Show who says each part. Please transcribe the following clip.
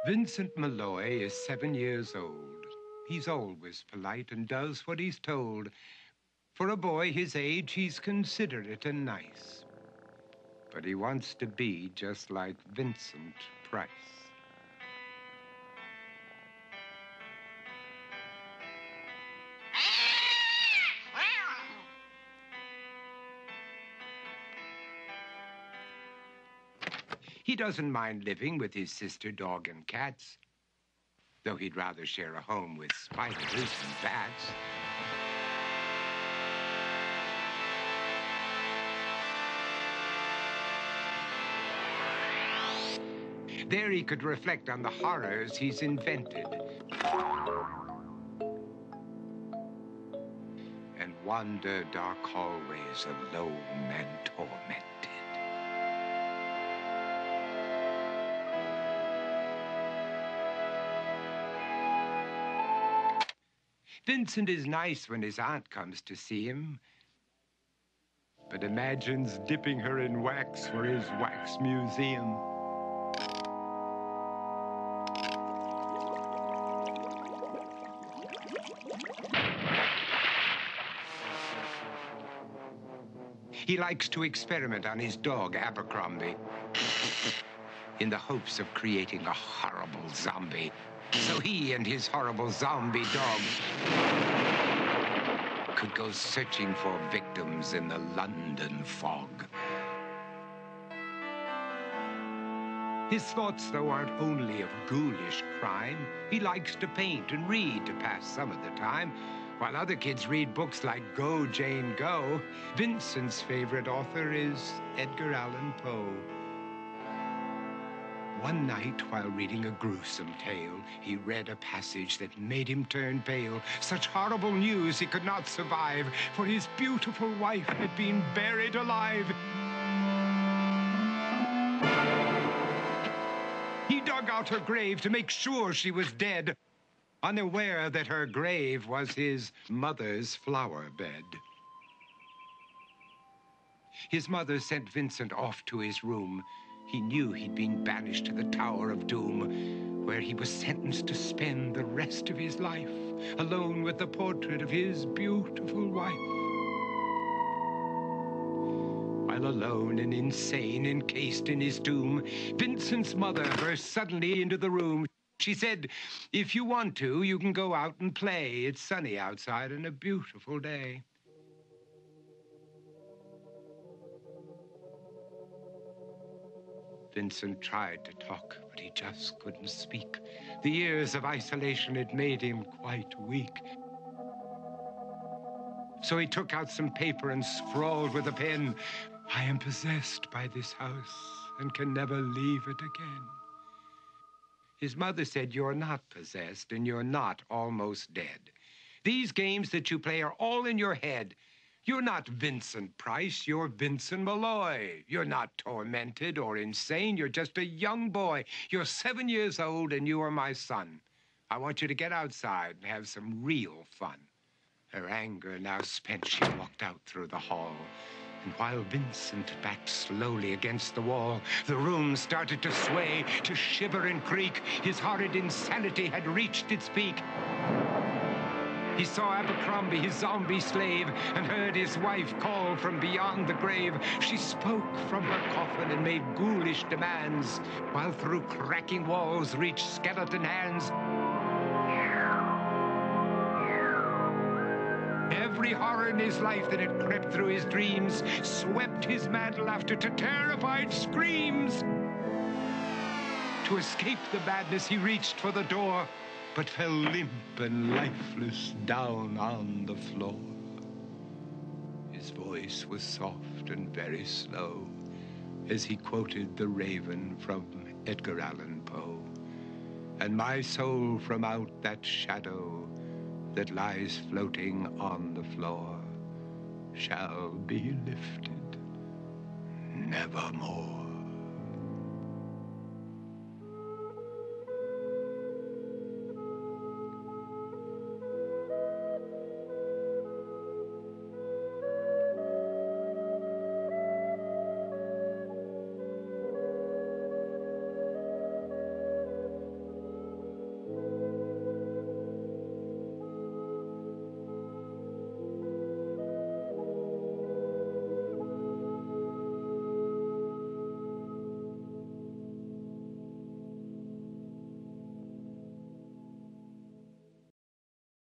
Speaker 1: Vincent Malloy is 7 years old. He's always polite and does what he's told. For a boy his age, he's considerate and nice. But he wants to be just like Vincent Price. He doesn't mind living with his sister, dog, and cats, though he'd rather share a home with spiders and bats. There he could reflect on the horrors he's invented and wander dark hallways alone and tormented. Vincent is nice when his aunt comes to see him, but imagines dipping her in wax for his wax museum. He likes to experiment on his dog, Abercrombie, in the hopes of creating a horrible zombie. So he and his horrible zombie dog could go searching for victims in the London fog. His thoughts, though, aren't only of ghoulish crime. He likes to paint and read to pass some of the time. While other kids read books like Go, Jane, Go, Vincent's favorite author is Edgar Allan Poe. One night, while reading a gruesome tale, he read a passage that made him turn pale. Such horrible news he could not survive, for his beautiful wife had been buried alive. He dug out her grave to make sure she was dead, unaware that her grave was his mother's flower bed. His mother sent Vincent off to his room. He knew he'd been banished to the Tower of Doom, where he was sentenced to spend the rest of his life alone with the portrait of his beautiful wife. While alone and insane, encased in his tomb, Vincent's mother burst suddenly into the room. She said, "If you want to, you can go out and play. It's sunny outside and a beautiful day." Vincent tried to talk, but he just couldn't speak. The years of isolation had made him quite weak. So he took out some paper and scrawled with a pen, "I am possessed by this house and can never leave it again." His mother said, "You're not possessed and you're not almost dead. These games that you play are all in your head. You're not Vincent Price, you're Vincent Malloy. You're not tormented or insane, you're just a young boy. You're 7 years old and you are my son. I want you to get outside and have some real fun." Her anger now spent, she walked out through the hall. And while Vincent backed slowly against the wall, the room started to sway, to shiver and creak. His horrid insanity had reached its peak. He saw Abercrombie, his zombie slave, and heard his wife call from beyond the grave. She spoke from her coffin and made ghoulish demands, while through cracking walls reached skeleton hands. Every horror in his life that had crept through his dreams swept his mad laughter to terrified screams. To escape the madness, he reached for the door, but fell limp and lifeless down on the floor. His voice was soft and very slow as he quoted The Raven from Edgar Allan Poe. "And my soul from out that shadow that lies floating on the floor shall be lifted nevermore."